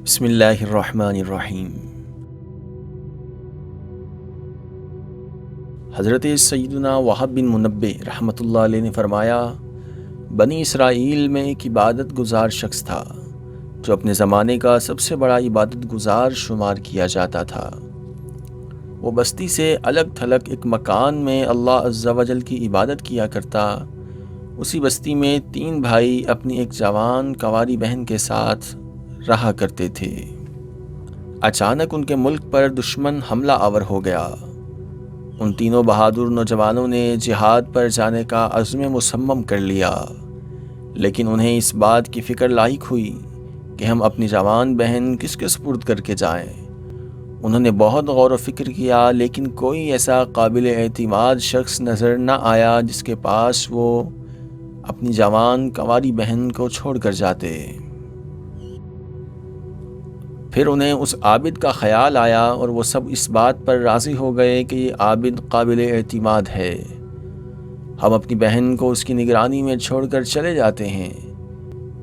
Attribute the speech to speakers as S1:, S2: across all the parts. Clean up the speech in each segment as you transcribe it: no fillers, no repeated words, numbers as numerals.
S1: بسم اللہ الرحمن الرحیم۔ حضرت سیدنا وہب بن منبہ رحمۃ اللہ علیہ نے فرمایا، بنی اسرائیل میں ایک عبادت گزار شخص تھا جو اپنے زمانے کا سب سے بڑا عبادت گزار شمار کیا جاتا تھا۔ وہ بستی سے الگ تھلگ ایک مکان میں اللہ عز و جل کی عبادت کیا کرتا۔ اسی بستی میں 3 بھائی اپنی ایک جوان کنواری بہن کے ساتھ رہا کرتے تھے۔ اچانک ان کے ملک پر دشمن حملہ آور ہو گیا۔ ان تینوں بہادر نوجوانوں نے جہاد پر جانے کا عزم مصمم کر لیا، لیکن انہیں اس بات کی فکر لاحق ہوئی کہ ہم اپنی جوان بہن کس کے سپرد کر کے جائیں۔ انہوں نے بہت غور و فکر کیا، لیکن کوئی ایسا قابل اعتماد شخص نظر نہ آیا جس کے پاس وہ اپنی جوان کنواری بہن کو چھوڑ کر جاتے۔ پھر انہیں اس عابد کا خیال آیا اور وہ سب اس بات پر راضی ہو گئے کہ یہ عابد قابل اعتماد ہے، ہم اپنی بہن کو اس کی نگرانی میں چھوڑ کر چلے جاتے ہیں۔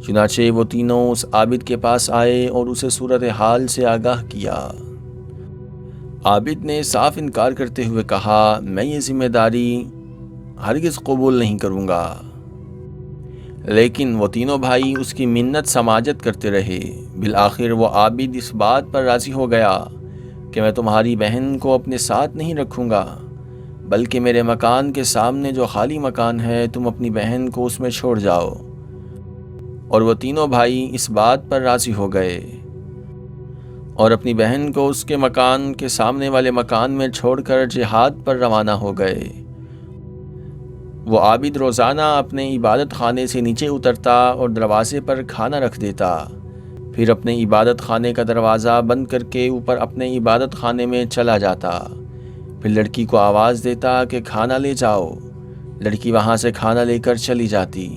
S1: چنانچہ وہ تینوں اس عابد کے پاس آئے اور اسے صورتحال سے آگاہ کیا۔ عابد نے صاف انکار کرتے ہوئے کہا، میں یہ ذمہ داری ہرگز قبول نہیں کروں گا۔ لیکن وہ تینوں بھائی اس کی منت سماجت کرتے رہے۔ بالآخر وہ عابد اس بات پر راضی ہو گیا کہ میں تمہاری بہن کو اپنے ساتھ نہیں رکھوں گا، بلکہ میرے مکان کے سامنے جو خالی مکان ہے تم اپنی بہن کو اس میں چھوڑ جاؤ۔ اور وہ تینوں بھائی اس بات پر راضی ہو گئے اور اپنی بہن کو اس کے مکان کے سامنے والے مکان میں چھوڑ کر جہاد پر روانہ ہو گئے۔ وہ عابد روزانہ اپنے عبادت خانے سے نیچے اترتا اور دروازے پر کھانا رکھ دیتا، پھر اپنے عبادت خانے کا دروازہ بند کر کے اوپر اپنے عبادت خانے میں چلا جاتا۔ پھر لڑکی کو آواز دیتا کہ کھانا لے جاؤ۔ لڑکی وہاں سے کھانا لے کر چلی جاتی۔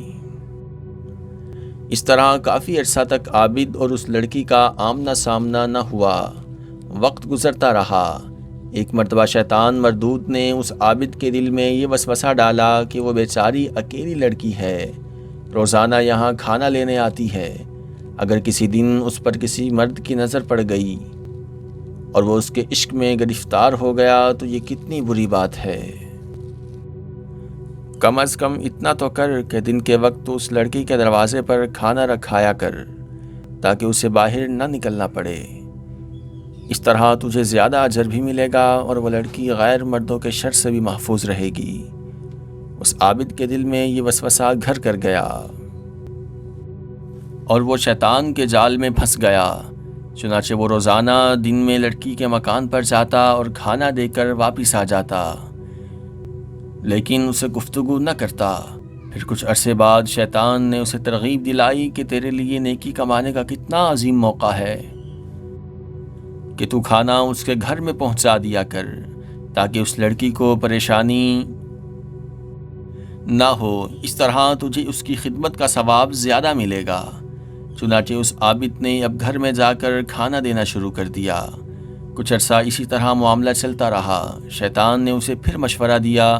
S1: اس طرح کافی عرصہ تک عابد اور اس لڑکی کا آمنا سامنا نہ ہوا۔ وقت گزرتا رہا۔ ایک مرتبہ شیطان مردود نے اس عابد کے دل میں یہ وسوسہ ڈالا کہ وہ بیچاری اکیلی لڑکی ہے، روزانہ یہاں کھانا لینے آتی ہے، اگر کسی دن اس پر کسی مرد کی نظر پڑ گئی اور وہ اس کے عشق میں گرفتار ہو گیا تو یہ کتنی بری بات ہے۔ کم از کم اتنا تو کر کہ دن کے وقت تو اس لڑکی کے دروازے پر کھانا رکھایا کر تاکہ اسے باہر نہ نکلنا پڑے۔ اس طرح تجھے زیادہ اجر بھی ملے گا اور وہ لڑکی غیر مردوں کے شر سے بھی محفوظ رہے گی۔ اس عابد کے دل میں یہ وسوسہ گھر کر گیا اور وہ شیطان کے جال میں پھنس گیا۔ چنانچہ وہ روزانہ دن میں لڑکی کے مکان پر جاتا اور کھانا دے کر واپس آ جاتا، لیکن اسے گفتگو نہ کرتا۔ پھر کچھ عرصے بعد شیطان نے اسے ترغیب دلائی کہ تیرے لیے نیکی کمانے کا کتنا عظیم موقع ہے کہ تو کھانا اس کے گھر میں پہنچا دیا کر تاکہ اس لڑکی کو پریشانی نہ ہو۔ اس طرح تجھے اس کی خدمت کا ثواب زیادہ ملے گا۔ چنانچہ اس عابد نے اب گھر میں جا کر کھانا دینا شروع کر دیا۔ کچھ عرصہ اسی طرح معاملہ چلتا رہا۔ شیطان نے اسے پھر مشورہ دیا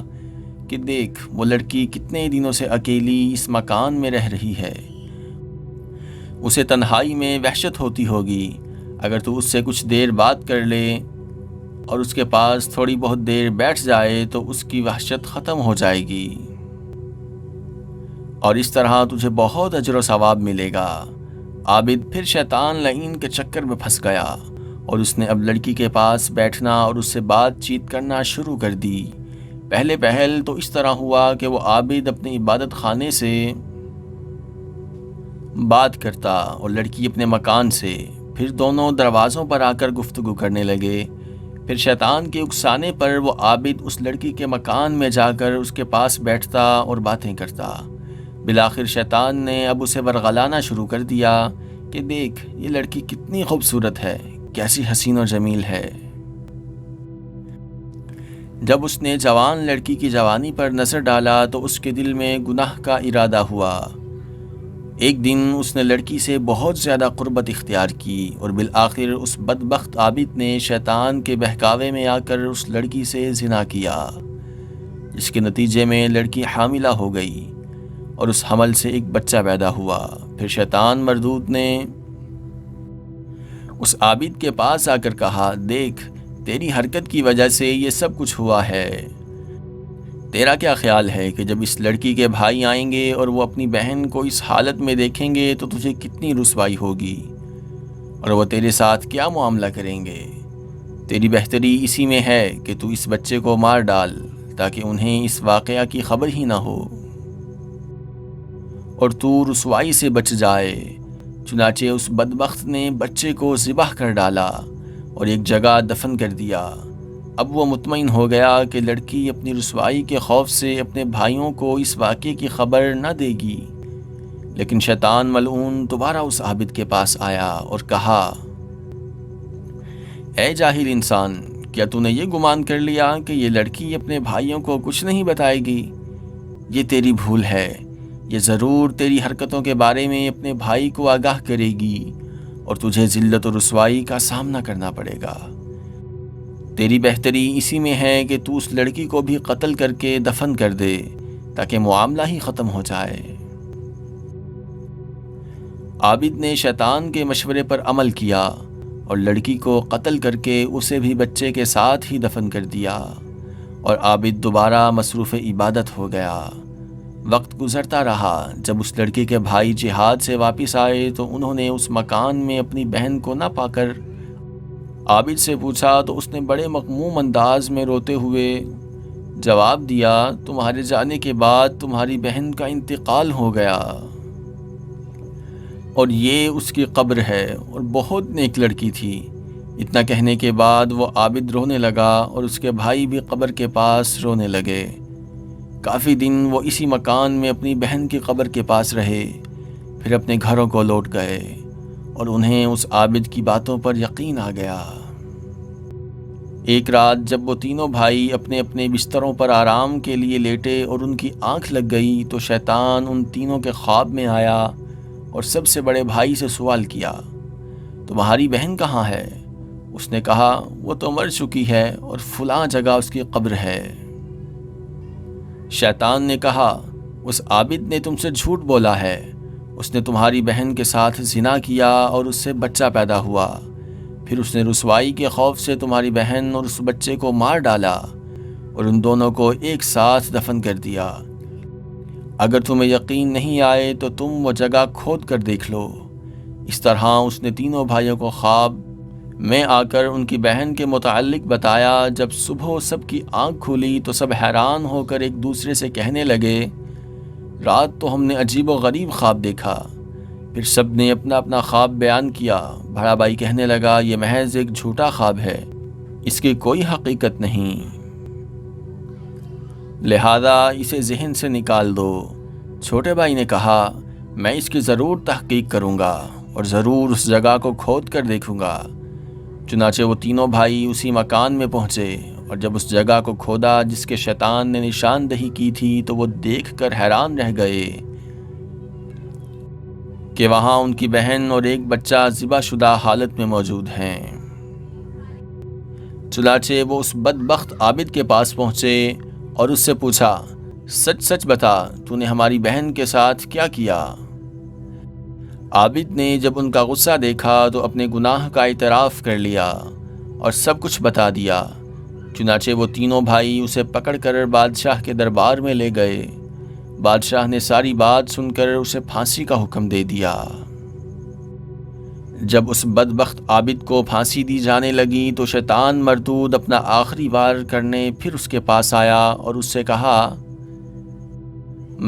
S1: کہ دیکھ، وہ لڑکی کتنے دنوں سے اکیلی اس مکان میں رہ رہی ہے، اسے تنہائی میں وحشت ہوتی ہوگی، اگر تو اس سے کچھ دیر بات کر لے اور اس کے پاس تھوڑی بہت دیر بیٹھ جائے تو اس کی وحشت ختم ہو جائے گی اور اس طرح تجھے بہت اجر و ثواب ملے گا۔ عابد پھر شیطان لعین کے چکر میں پھنس گیا اور اس نے اب لڑکی کے پاس بیٹھنا اور اس سے بات چیت کرنا شروع کر دی۔ پہل تو اس طرح ہوا کہ وہ عابد اپنے عبادت خانے سے بات کرتا اور لڑکی اپنے مکان سے، پھر دونوں دروازوں پر آ کر گفتگو کرنے لگے۔ پھر شیطان کے اکسانے پر وہ عابد اس لڑکی کے مکان میں جا کر اس کے پاس بیٹھتا اور باتیں کرتا۔ بالآخر شیطان نے اب اسے ورغلانا شروع کر دیا کہ دیکھ، یہ لڑکی کتنی خوبصورت ہے، کیسی حسین و جمیل ہے۔ جب اس نے جوان لڑکی کی جوانی پر نظر ڈالا تو اس کے دل میں گناہ کا ارادہ ہوا۔ ایک دن اس نے لڑکی سے بہت زیادہ قربت اختیار کی اور بالآخر اس بدبخت عابد نے شیطان کے بہکاوے میں آ کر اس لڑکی سے زنا کیا، جس کے نتیجے میں لڑکی حاملہ ہو گئی اور اس حمل سے ایک بچہ پیدا ہوا۔ پھر شیطان مردود نے اس عابد کے پاس آ کر کہا، دیکھ تیری حرکت کی وجہ سے یہ سب کچھ ہوا ہے۔ تیرا کیا خیال ہے کہ جب اس لڑکی کے بھائی آئیں گے اور وہ اپنی بہن کو اس حالت میں دیکھیں گے تو تجھے کتنی رسوائی ہوگی، اور وہ تیرے ساتھ کیا معاملہ کریں گے؟ تیری بہتری اسی میں ہے کہ تو اس بچے کو مار ڈال تاکہ انہیں اس واقعہ کی خبر ہی نہ ہو اور تو رسوائی سے بچ جائے۔ چنانچہ اس بدبخت نے بچے کو ذبح کر ڈالا اور ایک جگہ دفن کر دیا۔ اب وہ مطمئن ہو گیا کہ لڑکی اپنی رسوائی کے خوف سے اپنے بھائیوں کو اس واقعے کی خبر نہ دے گی۔ لیکن شیطان ملعون دوبارہ اس عابد کے پاس آیا اور کہا، اے جاہل انسان، کیا تو نے یہ گمان کر لیا کہ یہ لڑکی اپنے بھائیوں کو کچھ نہیں بتائے گی؟ یہ تیری بھول ہے، یہ ضرور تیری حرکتوں کے بارے میں اپنے بھائی کو آگاہ کرے گی اور تجھے ذلت و رسوائی کا سامنا کرنا پڑے گا۔ تیری بہتری اسی میں ہے کہ تو اس لڑکی کو بھی قتل کر کے دفن کر دے تاکہ معاملہ ہی ختم ہو جائے۔ عابد نے شیطان کے مشورے پر عمل کیا اور لڑکی کو قتل کر کے اسے بھی بچے کے ساتھ ہی دفن کر دیا، اور عابد دوبارہ مصروف عبادت ہو گیا۔ وقت گزرتا رہا۔ جب اس لڑکی کے بھائی جہاد سے واپس آئے تو انہوں نے اس مکان میں اپنی بہن کو نہ پا کر عابد سے پوچھا تو اس نے بڑے مغموم انداز میں روتے ہوئے جواب دیا، تمہارے جانے کے بعد تمہاری بہن کا انتقال ہو گیا اور یہ اس کی قبر ہے، اور بہت نیک لڑکی تھی۔ اتنا کہنے کے بعد وہ عابد رونے لگا اور اس کے بھائی بھی قبر کے پاس رونے لگے۔ کافی دن وہ اسی مکان میں اپنی بہن کی قبر کے پاس رہے، پھر اپنے گھروں کو لوٹ گئے اور انہیں اس عابد کی باتوں پر یقین آ گیا۔ ایک رات جب وہ تینوں بھائی اپنے اپنے بستروں پر آرام کے لیے لیٹے اور ان کی آنکھ لگ گئی تو شیطان ان تینوں کے خواب میں آیا اور سب سے بڑے بھائی سے سوال کیا، تمہاری بہن کہاں ہے؟ اس نے کہا، وہ تو مر چکی ہے اور فلاں جگہ اس کی قبر ہے۔ شیطان نے کہا، اس عابد نے تم سے جھوٹ بولا ہے، اس نے تمہاری بہن کے ساتھ زنا کیا اور اس سے بچہ پیدا ہوا، پھر اس نے رسوائی کے خوف سے تمہاری بہن اور اس بچے کو مار ڈالا اور ان دونوں کو ایک ساتھ دفن کر دیا۔ اگر تمہیں یقین نہیں آئے تو تم وہ جگہ کھود کر دیکھ لو۔ اس طرح اس نے تینوں بھائیوں کو خواب میں آ کر ان کی بہن کے متعلق بتایا۔ جب صبح سب کی آنکھ کھلی تو سب حیران ہو کر ایک دوسرے سے کہنے لگے، رات تو ہم نے عجیب و غریب خواب دیکھا۔ پھر سب نے اپنا اپنا خواب بیان کیا۔ بڑا بھائی کہنے لگا، یہ محض ایک جھوٹا خواب ہے، اس کی کوئی حقیقت نہیں، لہذا اسے ذہن سے نکال دو۔ چھوٹے بھائی نے کہا، میں اس کی ضرور تحقیق کروں گا اور ضرور اس جگہ کو کھود کر دیکھوں گا۔ چنانچہ وہ تینوں بھائی اسی مکان میں پہنچے اور جب اس جگہ کو کھودا جس کے شیطان نے نشاندہی کی تھی تو وہ دیکھ کر حیران رہ گئے کہ وہاں ان کی بہن اور ایک بچہ ذبح شدہ حالت میں موجود ہیں۔ چنانچہ وہ اس بدبخت عابد کے پاس پہنچے اور اس سے پوچھا، سچ سچ بتا، تو نے ہماری بہن کے ساتھ کیا کیا؟ عابد نے جب ان کا غصہ دیکھا تو اپنے گناہ کا اعتراف کر لیا اور سب کچھ بتا دیا۔ چنانچہ وہ تینوں بھائی اسے پکڑ کر بادشاہ کے دربار میں لے گئے۔ بادشاہ نے ساری بات سن کر اسے پھانسی کا حکم دے دیا۔ جب اس بدبخت عابد کو پھانسی دی جانے لگی تو شیطان مردود اپنا آخری وار کرنے پھر اس کے پاس آیا اور اس سے کہا،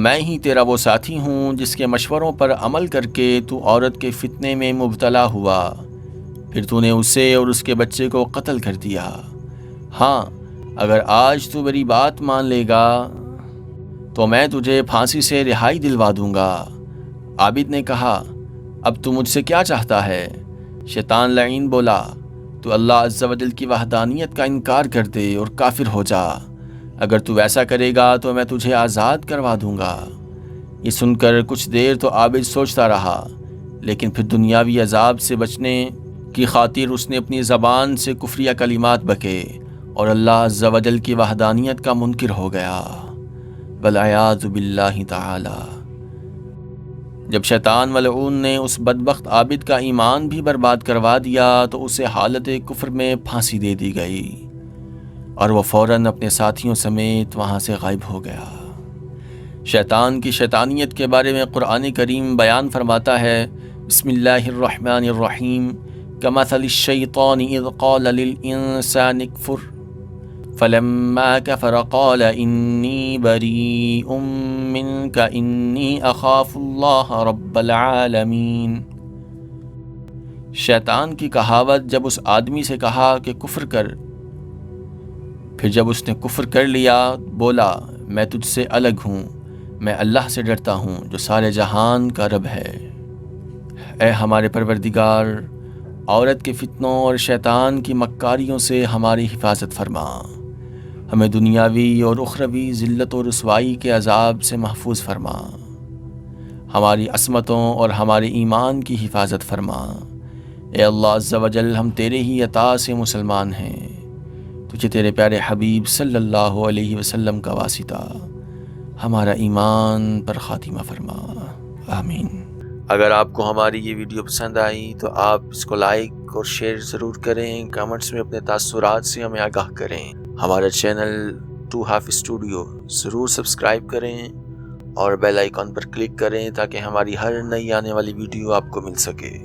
S1: میں ہی تیرا وہ ساتھی ہوں جس کے مشوروں پر عمل کر کے تو عورت کے فتنے میں مبتلا ہوا، پھر تو نے اسے اور اس کے بچے کو قتل کر دیا۔ ہاں، اگر آج تو میری بات مان لے گا تو میں تجھے پھانسی سے رہائی دلوا دوں گا۔ عابد نے کہا، اب تو مجھ سے کیا چاہتا ہے؟ شیطان لعین بولا، تو اللہ عز و جل کی وحدانیت کا انکار کر دے اور کافر ہو جا۔ اگر تو ویسا کرے گا تو میں تجھے آزاد کروا دوں گا۔ یہ سن کر کچھ دیر تو عابد سوچتا رہا، لیکن پھر دنیاوی عذاب سے بچنے کی خاطر اس نے اپنی زبان سے کفریہ کلمات بکے اور اللہ عز و جل کی وحدانیت کا منکر ہو گیا، والعیاذ باللہ تعالی۔ جب شیطان ملعون نے اس بدبخت عابد کا ایمان بھی برباد کروا دیا تو اسے حالت کفر میں پھانسی دے دی گئی اور وہ فوراً اپنے ساتھیوں سمیت وہاں سے غائب ہو گیا۔ شیطان کی شیطانیت کے بارے میں قرآن کریم بیان فرماتا ہے، بسم اللہ الرحمن الرحیم، کمثل الشیطان اذ قال للانسان اکفر فلما كفر قال انی بریء منک انی اخاف اللہ رب العالمین۔ شیطان کی کہاوت جب اس آدمی سے کہا کہ کفر کر، پھر جب اس نے کفر کر لیا بولا میں تجھ سے الگ ہوں، میں اللہ سے ڈرتا ہوں جو سارے جہان کا رب ہے۔ اے ہمارے پروردگار، عورت کے فتنوں اور شیطان کی مکاریوں سے ہماری حفاظت فرما، ہمیں دنیاوی اور اخروی ذلت و رسوائی کے عذاب سے محفوظ فرما، ہماری عصمتوں اور ہمارے ایمان کی حفاظت فرما۔ اے اللہ عز و جل، ہم تیرے ہی عطا سے مسلمان ہیں، تجھے تیرے پیارے حبیب صلی اللہ علیہ وسلم کا واسطہ ہمارا ایمان پر خاتمہ فرما، آمین۔ اگر آپ کو ہماری یہ ویڈیو پسند آئی تو آپ اس کو لائک اور شیئر ضرور کریں، کمنٹس میں اپنے تاثرات سے ہمیں آگاہ کریں۔ ہمارا چینل ٹو ہاف اسٹوڈیو ضرور سبسکرائب کریں اور بیل آئیکن پر کلک کریں تاکہ ہماری ہر نئی آنے والی ویڈیو آپ کو مل سکے۔